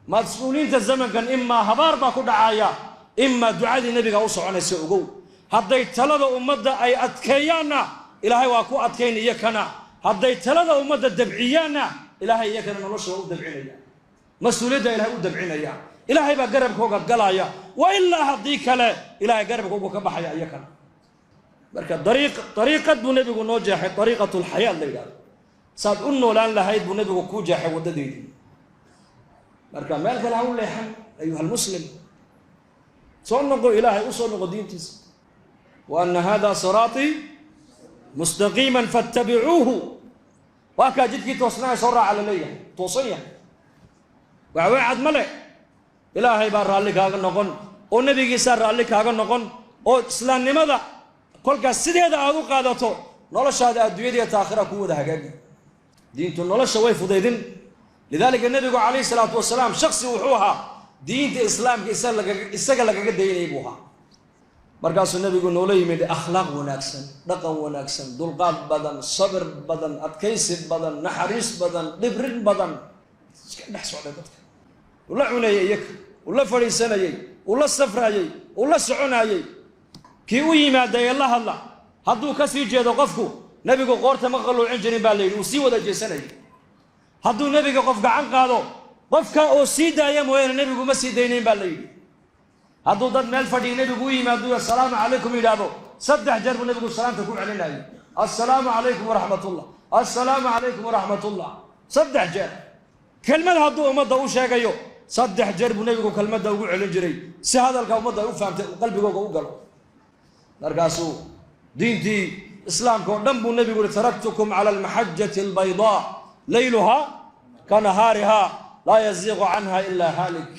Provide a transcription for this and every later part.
مسؤولين الزمن كان إما هبار باكو دعايا إما دعاء النبي قال صعنا سوقو هدي تلذا أمدا أي أتكيانا إلهي واكو أتكين يكنا هدي تلذا أمدا دبعيانا إلهي يكنا نرشه دبعينا مسؤولية إلهي دبعينا إلهي بقرب كوكا قلايا وإلا هديك لا إلهي قرب كوكا بحيا يكنا بركة طريقة بنبي نوجح طريقة الحياة اللي قال صاد إنه لان لهيد بنبي كوجح ودديد بركة مالك الأول لحن أيها المسلم صنقوا إلهي وصنقوا دينتس وأن هذا صراطي مستقيما فاتبعوه وأكا جدك توصنا يصرع على ليه توصية وعوعد ملك إلهي بار رالك هذا النقن والنبي يسار رالك هذا النقن وإسلام لماذا كل كسيد هذا أبو قادته نلاش هذا الدنيا تأخير كوده حاجة دين نلاش ويف ضيدين لذلك النبي عليه الصلاة والسلام شخص وحوها دين الإسلام يسأل لك قد دين يبوها مركز النبي يقول نولي من أخلاق وناكسن رقم وناكسن دلقات بدن صبر بدن أتكيس بدن نحريس بدن دبرين بدن نحسوا على ذلك ولا عناية يك ولا فريسنا يي ولا السفرة يي ولا السعونة يي كي ويما داي الله هدو كسي جيدا قفكو نبي قورته مقلو عنجني بالليل وسي ودا جيسنا يي هدو نبي قفك عن قادو قفك أو سيدا يم وين نبي قو مسي دينين بالليل هدو ضد مال فدي نبي قو يما دو السلام عليكم يدابو صدح جرب نبي قو السلام تكون علينا يي السلام عليكم ورحمة الله السلام عليكم ورحمة الله صدح جرب كلمة هدو أمضى وشاقيو صدح جرب نبي قو كلمة دو على جري سي هذا الكلمة دو فهمت قلبي قو قلو نرجاسو دينتي إسلام كون دم النبي يقول تركتكم على المحجة البيضاء ليلها كنهارها لا يزيغ عنها إلا هالك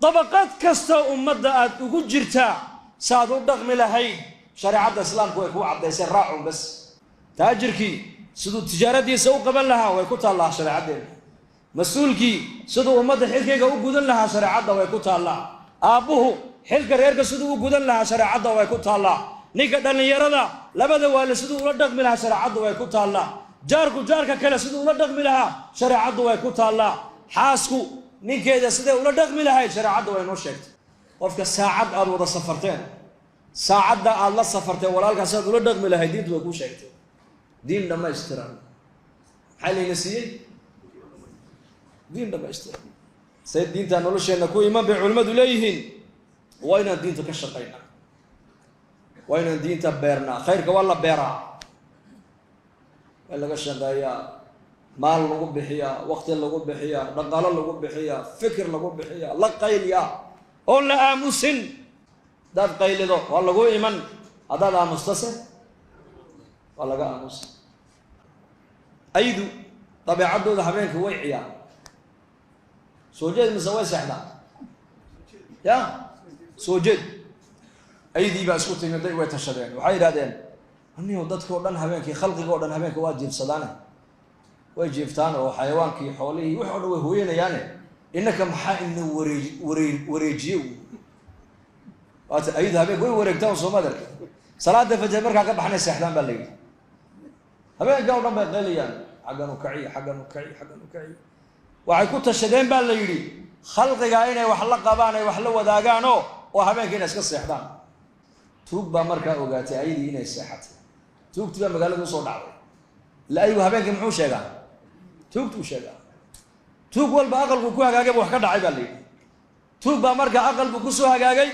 طبقات كستا أمدأت وقد جرتا سادو دغم لهي شريعة الإسلام كو عبد يسير راعهم بس تاجركي سدو التجارة دي سوق قبل لها ويكوتا الله شريعة دي مسؤولكي سدو أمد حلقة وقودن لها شريعة ويكوتا الله أبوه حلقة ريرك سدو وقودن لها شريعة ويكوتا الله نيكا دان يردا لبدا ولا سدو ولا دغم لها شريعة ويكوتا الله جارك كلا سدو ولا دغم لها شريعة ويكوتا الله حاسكو نينكيدا سدو ولا دغم لها شريعة وينو شيكت qofka saacad aad wada safarteen saacada aad la safarteen walaalkaas aad ula dhaqmi lahayd diintu way ku sheegtay diin dhamaystiran xalina siiyay diin dhamaystiran sayid diinta nolosheena ku iman bay culimadu leeyihiin waa inaan diinta ka shaqeynaa waa inaan diinta beernaa khayrka wala beeraa laga shaqeeyaa maal lagu bixiyaa waqti lagu bixiyaa dhaqaale lagu bixiyaa fikir lagu bixiyaa la qayliyaa oo la aamusin dad qaylido waa lagu iman haddaad aamustase waa laga aamusa aydu dabeecadooda habeenka way ciyaar soo jeed mise way seexdaan ya soo jeed aydii baa isku timiday way tashadeen waxay yidhahdeen aniyo dadkoo dhan habeenkii khalqigoo dhan habeenka waa jiifsadaane way jiiftaan oo xayawaankii xoolihii wix oo dhan way hooyanayaane إنك محاين وريجيو أيضا هبيك وين وريجتاو صومالك صلاة فجر مركع قبل حنا السحلان بالليل هبيك قاو ربع غليان حقا نكعي وعيكوت الشدين بالليل خلق جاينا وحلق قبانا وحلو وداقانو وهبيك هنا اسكت السحلان توب بمركع وقاتي أيدي هنا الساحات توب تبى مقالة وصول عوي لا أيوه هبيك محوش يا توب توشيغا توب والباقل بكو هاجاجي بو خكا دحاي بالي توب با marka aqal bu ku soo hagaagay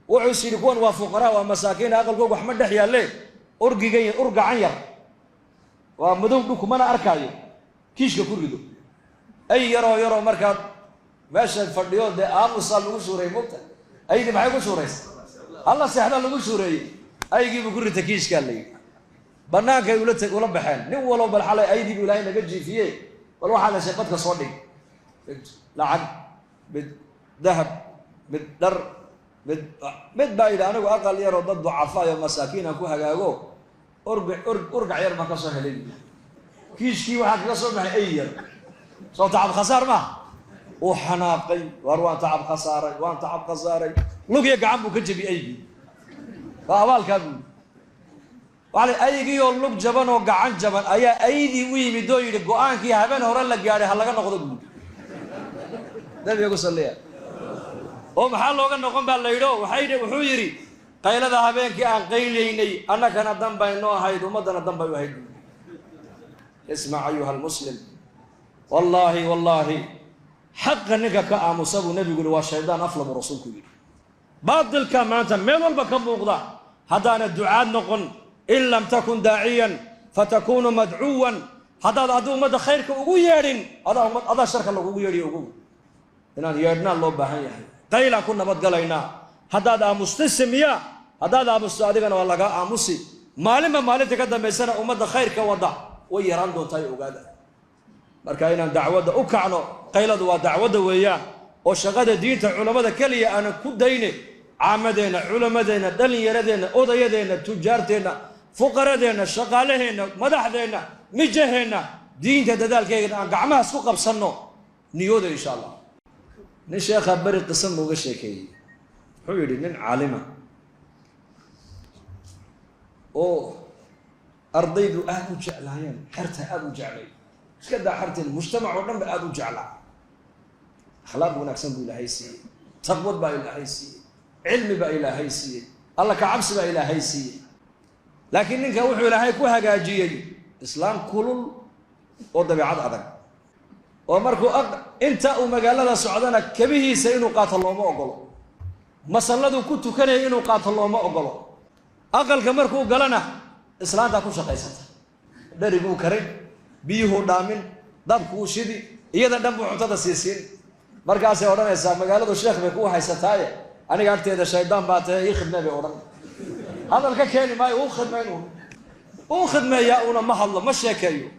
wuxuu sii kuwan waa fuqaraa waa masaakiin aqalkooda wax ma dhex yaale urgigay urgacan yar waa madow dhulku mana arkaayo kiishka ku rido ay yaro marka meesha fadhiyo de aamusa lagu suuray mugta aydi maxay ku suurays alla saxda lagu suuray aygii bu ku rita kiishka leey banaanka ula baxeen nin walo bal xalay aydi bu ilaahay naga jiifiyay wal waxa la shaqadka soo dhig لعن بالذهب بالدر بايد أنا وأقل يرى ضد ضعفاء ومساكين أكو هجاجو أرجع ير ما كسر هلين كيش واحد كسر مع أير صوت تعب خسار ما وحناقي وروان تعب خسارة وان تعب خسارة لو يا جعم وكنت بأيدي فأول كابو وعلى أيدي يقول لك جبان وقعان جبان أيدي ويمي دوي لقوان كي هبان هورا لك جاري هلا كنا ناخذ nabiga ku salliya oo maxaa looga noqon baa la yidho wuxuu yidhi qaylada habeenkii aan qaylaynay annagana danbay noo ahayd ummaddana danbay u ahayd ismac ayuha almuslim wallaahi xaqa ninka ka aamusa buu nebigu yihi waa shaydaan afla buu rasuulku yidhi baatilka maanta meel walba ka muuqda haddaana ducaad noqon in lam takun daaciyan fatakunu madcuwan haddaad haddii ummadda khayrka ugu yeedhin adaa sharka lagugu yeedhiyo ugu inaan yeedhnaan loo baahan yahay qaylaan ku nabadgalaynaa haddaad aamusta samiyaa haddaad aamusto adigana waa lagaa aamusi maalinba maalinta ka dambaysana ummadda khayrka wadda way yaraan doontaa iyo ogaada marka inaan dacwadda u kacno qayladu waa dacwadda weeyaan oo shaqada diinta culammada keliya aanan ku dayne caamadeenna culammadeenna dhallinyaradeenna odayadeenna tujaarteenna fuqaradeenna shaqaalaheenna madaxdeenna mijaheenna diinta dadaalkeegana aan gacmahaas ku qabsanno niyooda insha allah nin sheekha beri qisa nooga sheekeeyey wuxuu yidhi nin caalima oo ardaydu aad u jeclaayeen xerta aad u jeclay iska daa xerteen mujtamac oo dhan ba aad u jeclaa akhlaaq wanaagsan buu ilaahay siiyey taqwad baa ilaahay siiyey cilmi baa ilaahay siiyey alla ka cabsi baa ilaahay siiyey laakiin ninka wuxuu ilaahay ku hagaajiyey islaam kulul oo dabeecad adag oo markuu inta uu magaalada socdana kabihiisa inuu qaato looma ogolo masalladuu ku tukanaya inuu qaato looma ogolo aqalka markuu galana islaantaa ku shaqaysata dhariguu karin biyuhuu dhaamin dabkuu shidi iyada dhan buu cuntada siisiin markaasay odhanaysaa magaaladu sheekh bay kuu haysataaye aniga agteeda shaydaan baa tahay ii khidmee bay odhan hadal ka keeni maayo uu khidmeeyaa uuna ma hadlo ma sheekeeyo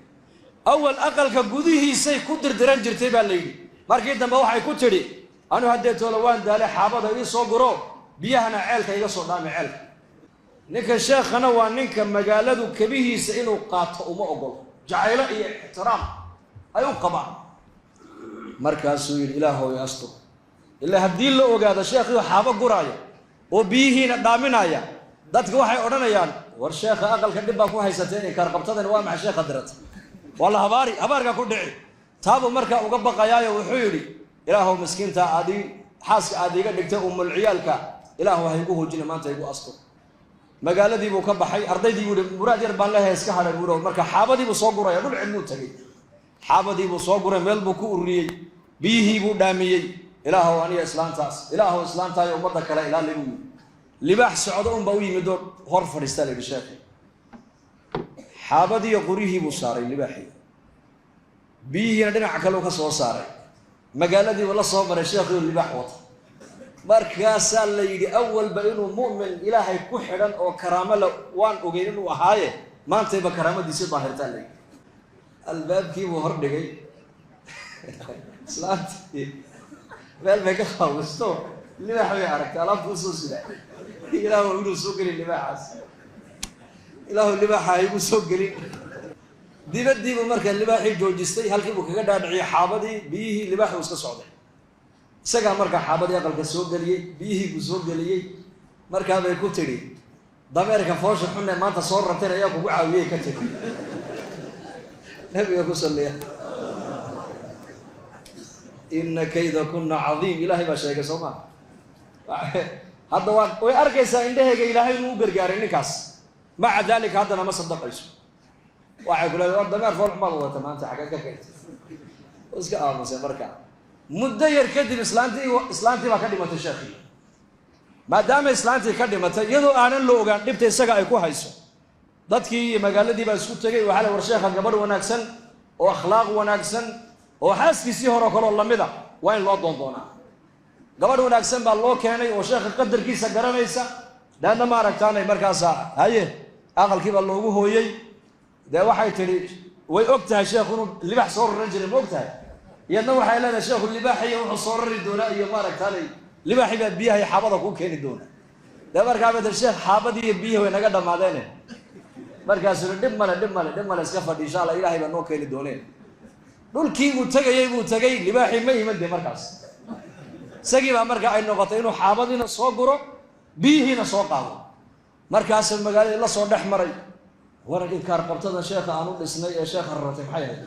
awal aqalka gudihiisay ku dirdiran jirtay baa la yidhi markii dambe waxay ku tidhi anu haddee toola waan daale xaabada ii soo guro biyahana ceelka iga soo dhaami ceelka ninka sheekhana waa ninka magaaladu kabihiisa inuu qaato uma ogolo jacaylo iyo ixtiraam ay u qabaan markaasuu yidhi ilaahow astur ilaa haddii la ogaado sheekhiioo xaabo guraaya oo biyihiina dhaaminaya dadka waxay odhanayaan war sheekha aqalka dhib baa ku haysateen inkaar qabtadani waa maxay sheekha dirata waa la habaarkaa ku dhici taabuu markaa uga baqayaayo wuxuu yidhi ilaahow miskiinta xaaska aad iga dhigtay umulciyaalka ilaahu ha igu hoojina maanta igu astur magaaladiibuu ka baxay ardaydii buu yihi muraad yar baan leehay iska hadhay buuro marka xaabadiibuu soo guraya dhul cidmuu tagay xaabadiibuu soo guray meel buu ku ururiyey biyihiibuu dhaamiyey ilaahow aniga ilaahow islaantaayo ummadda kale ilaali buu yidhi libaax socdo unbaa u yimid oo hor fadhiistaa la yidhi sheekhi xaabadiiyo qurihiibuu saaray libaaxii biyihiina dhinaca kaleu ka soo saaray magaaladiibuu la soo maray sheekhiioo libaax wata markaasaa la yidhi awalba inuu mu'min ilaahay ku xidhan oo karaamo le waan ogeyn inuu ahaaye maantayba karaamadiisii daahirtaa la yidhi albaabkiibuu hor dhigay islaantii meel bay ka qaawisto libaax bay aragtay alaabta usoo sida ilaahu inuu soo gelin libaaxaas ilaahu libaaxa haygu soo gelin dibadiibuu markaa libaaxii joojistay halkiibuu kaga dhaadhiciyay xaabadii biyihii libaaxuu iska socday isagaa markaa xaabadii aqalka soo geliyey biyihii buu soo geliyey markaabay ku tidhi dameerka foosha xunne maanta soo rarteen ayaa kugu caawiyey ka tidhi nabiga ku salliya ina kayda kuna cadiim ilaahay baa sheegay soo maa hadda way arkaysaa indhahayga ilaahay inuu u gargaaray ninkaas maca daalika haddana ma sadaqayso waxay ku leedahay war dameer fool xumaad wadata maanta xagga ka keentay iska aamusay markaa muddo yar kadib islaantii baa ka dhimatay sheekhii maadaama islaantii ka dhimatay iyadoo aanan la ogaan dhibta isaga ay ku hayso dadkii iyo magaaladii baa isku tegay waxaa la war sheekha gabadh wanaagsan oo akhlaaq wanaagsan oo xaaskiisii hore kaloo lamida waa in loo doondoonaa gabadh wanaagsan baa loo keenay oo sheekha qadarkiisa garanaysa daadna ma aragtaanay markaasaa haye aqalkii baa loogu hooyey dee waxay tidhi way og tahay sheekhu inuu libaax soo raran jiray ma og tahay iyadna waxay leedahay sheekhu libaaxiyo wuxuu soo rari doonaa iyo maaragtaanay libaaxii baa biyaha iyo xaabada kuu keeni doona dee markaabada sheekh xaabadii iyo biyihi way naga dhammaadeene markaasuu dhib male iska fadhi insha alla ilaahay baa noo keeni dooneen dhulkii buu tegay libaaxii ma iman de markaas isagii baa markaa ay noqotay inuu xaabadiina soo guro biyihiina soo qaado markaasuu magaaladii la soo dhex maray war inkaar qabtada sheekha aan u dhisnay ee sheekha raratay maxay ahayd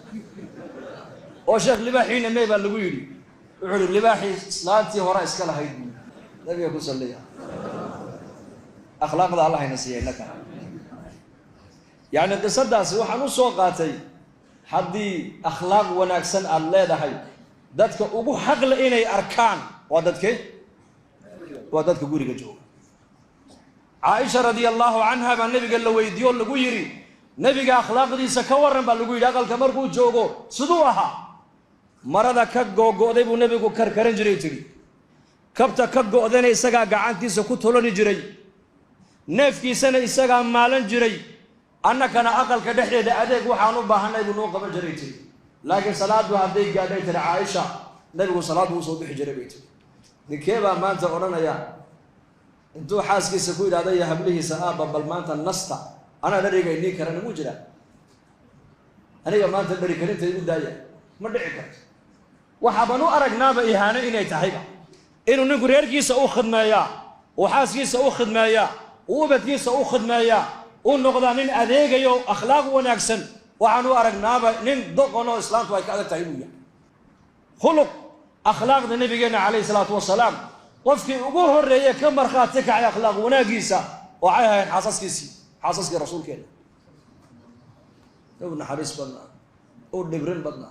oo sheekh libaaxiina mee baa lagu yidhi وحول اللباحي صلاتي وراء إسكالها هيدي نبي يكون صليها أخلاق الله ينسيه لك يعني قصة سوحة نصوقاتي حدي أخلاق ونكسن الله ده هاي دتك أبو حقل إني أركان ودتك قولي جو عائشة رضي الله عنها بالنبي قال له ويديون لقو يري نبي أخلاق دي سكورن باللقو يري أقل كمرقو جوغو صدوها مرضى كقو قوديب ونبي قو كركرن جري تري كبتا كقو قوديني إساقا قعانتي سكو تولوني جري نفكي سنة إساقا مالن جري أنا كان أقل كدحي دا أديك وحانو باهنا يبنو قبل جري تري لكن صلاة هديك قادي تري عائشة نبي قو صلاة وصوبح جري بيتي نكيبا ما أنت قرنا يا انتو حاسكي سكويد هذا يهبليه سآبا بل ما أنت النسطة أنا دريق إني كرن مجرى أنا ما أنت دريق إني تقول دايا ما دريك وحبنو أرقنا بإهانة إني تحيقا إنو نقول يركي سأخذ مايا وحاسكي سأخذ مايا وبتكي سأخذ مايا ونقضى نين أذيق يو أخلاق ونكسن وحنو أرقنا نين ضغنو إسلام توايك هذا تحيويا خلق أخلاق النبي عليه الصلاة والسلام وفكي أقوه الرئيه كم مرخاتك على أخلاق وناقيسة وعيها حاسسك رسول كينا نبنا حريص بدنا أو نبرن بدنا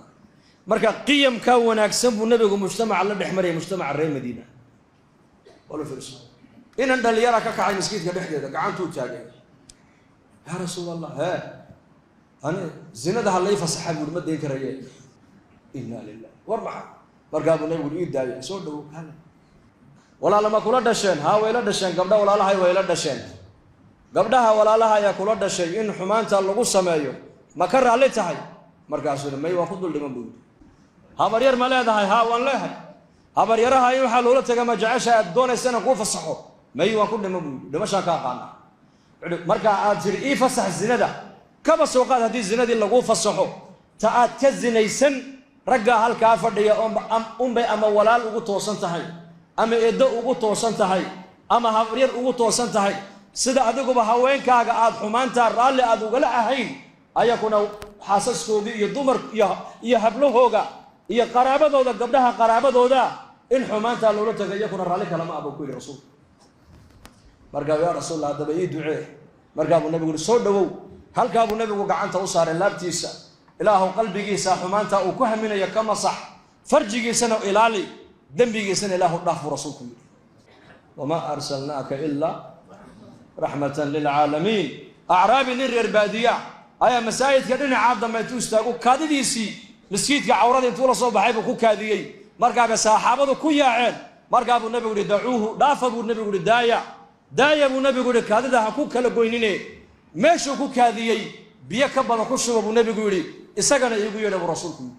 مركا قيم كون أكسب النبي مجتمع الله بحمره مجتمع الرئي مدينة ولا فرس إن عند اللي يراك كعي مسكيت كبحدة كعنتو تاجي يا رسول الله ها أنا زنا ده الله يفسحب والمد يكريه إنا لله واربعة مركا أبو النبي يقول داوي سودو هلا ولا لما كل دشين ها ويلا دشين قبلها ولا لها ويلا دشين قبلها ولا لها يا كل دشين إن حمانة اللغو سمايو ما كر عليه تحي مركز ما يأخذ اللي مبود ها برير ملاذ هاي ها وان لها ها برير هاي وحلو لا تجمع جعشة الدون السنة قوف الصحو ما يأخذ اللي مبود ده مش هكذا مركز أجر إيه فسح الزنا ده كم سوقات هذه الزنا دي اللي قوف الصحو تأكد يسن رجع هالكافر دي بي أما ولا لغو توصل تحي أما إدو ugu toosan tahay ama habriyar ugu toosan tahay sida adigu ba haweenkaaga aad xumaanta raali aad uga la ahayn ayakuna xaasaskooda iyo dumar iyo hablahooga iyo qaraabadooda gabdhaha qaraabadooda in xumaanta loola tagay yakuna raali kala ma abu ku rasuul marka ya rasuul hadaba ii ducee marka abu nabigu soo dhawow halka abu nabigu gacanta u saaray laabtiisa ilaahu qalbigiisa xumaanta uu ku haminayo kama sax farjigiisana ilaali دنبي سنة الله ضعف رسولكم وما أرسلناك إلا رحمة للعالمين أعرابي نرير بادية أيا مسايد كدنا عبد ما توستاقو كاديسي مسكيت كعورات طول صوب حيبكو كاديي مركب صحابته كويا عين مركب النبي يقول دعوه ضعف ابو النبي يقول دايا ابو النبي يقول كادده حكو كلا غوينينه ماشو كو كاديي بيا كبل كو شو ابو النبي يقول اسغنا يغو يد رسولكم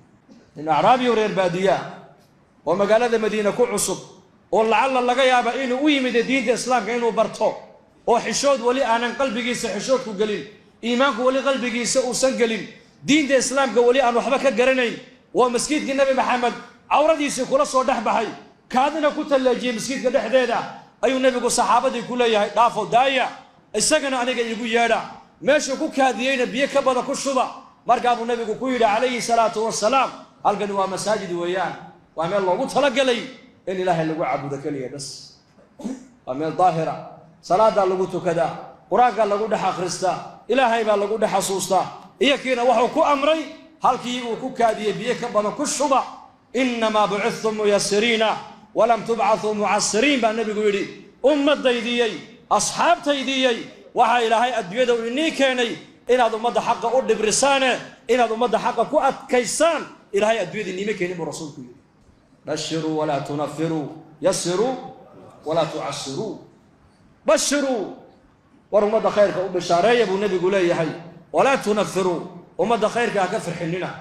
ان أعرابي يرير بادية ومقالة مدينة كعصب ولعل لغا يابا إنه ويمد دين الإسلام كأنه برطو وحشود ولي أنا قلبي جيس حشود قليل إيمانك ولي قلبي جيس وسن قليل دين الإسلام كولي أنا وحبك قرنين ومسكيت النبي محمد عوردي سكولا صدح بحي كادنا كنت اللي جي مسكيت قدح ديدا أي النبي صحابتي كلها دافو دايا السجن أنا يقول يادا ماشي كو كاديين بيك بدا كشبا مركب النبي كويل عليه الصلاة والسلام ألقى مساجد ويان وعمل الله وطلق لي إن الله اللي عبدك لي بس وعمل ظاهرة صلاة اللي قلت كذا قراءة اللي قلت حخرستا إلهي اللي قلت حصوصتا إيه كينا وحو كو أمري هل كيبو كو كادي بيك بنا كشبا إنما بعثتم ميسرين ولم تبعثوا معسرين بالنبي يقول أمة ديديي أصحاب تيديي وحا إلهي أدويدا وإني كيني إن هذا مدى حق أرد برسانة إن هذا مدى حق كو أتكيسان إلهي أدويدا إني كيني برسولك بشروا ولا تنفروا يسروا ولا تعسروا بشروا ورمضى خيرك وبشارية أبو النبي يقول لي حي ولا تنفروا ومضى خيرك هكفر حننا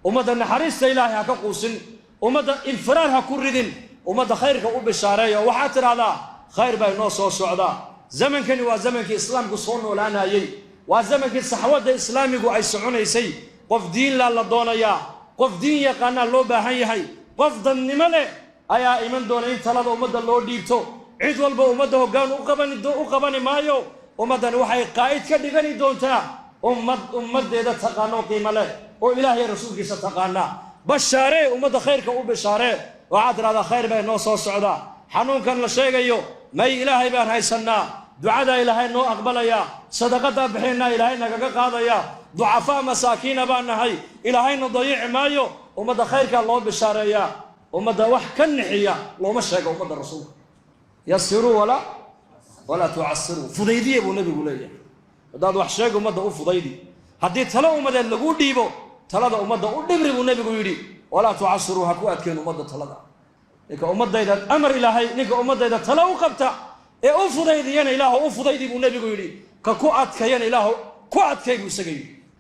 ومضى النحريس إلهي هكقوسن ومضى انفرار هكردن ومضى خيرك وبشارية وحاتر هذا خير بينو سو سعدا زمن كان وزمن كإسلام قصون ولا نايي وزمن كالصحوات الإسلامي قو أي سعون يسي قف دين لا دونيا قف دين يقانا لو باهي هاي قف ضنمله أيا إيمان دون إن تلا ومضى لو ديبتو عيد والبا ومضى وقان وقبني مايو ومضى وحي قائد كدغني دونتا أمد إذا تقانو قيمة له وإلهي رسولك ستقانا بشاري ومضى خيرك وبشاري وعاد هذا خير بين نو صو سعدا حنون كان لشيغيو ماي إلهي بان هيسنا دعاء إلهي نو أقبليا صدقة بحينا إلهي نغا قاديا ضعفاء مساكين بان هي إلهي نضيع مايو ومد خيرك الله بشاريا ومد وح كنحيا لو ما شيغ ومد الرسول يسروا ولا تعسروا فضيدي ابو نبي غليا داد wax sheeg umada u fudaydi hadii talo umada lagu dhiibo talada umada u dhibri buu nabigu yiri wala tu'asiru ha ku adkeen umada talada ninka umadayda amar ilaahay ninka umadayda talo u qabta ee u fudaydiyana ilaahu u fudaydi buu nabigu yiri ka ku adkayana ilaahu ku adkay buu isagay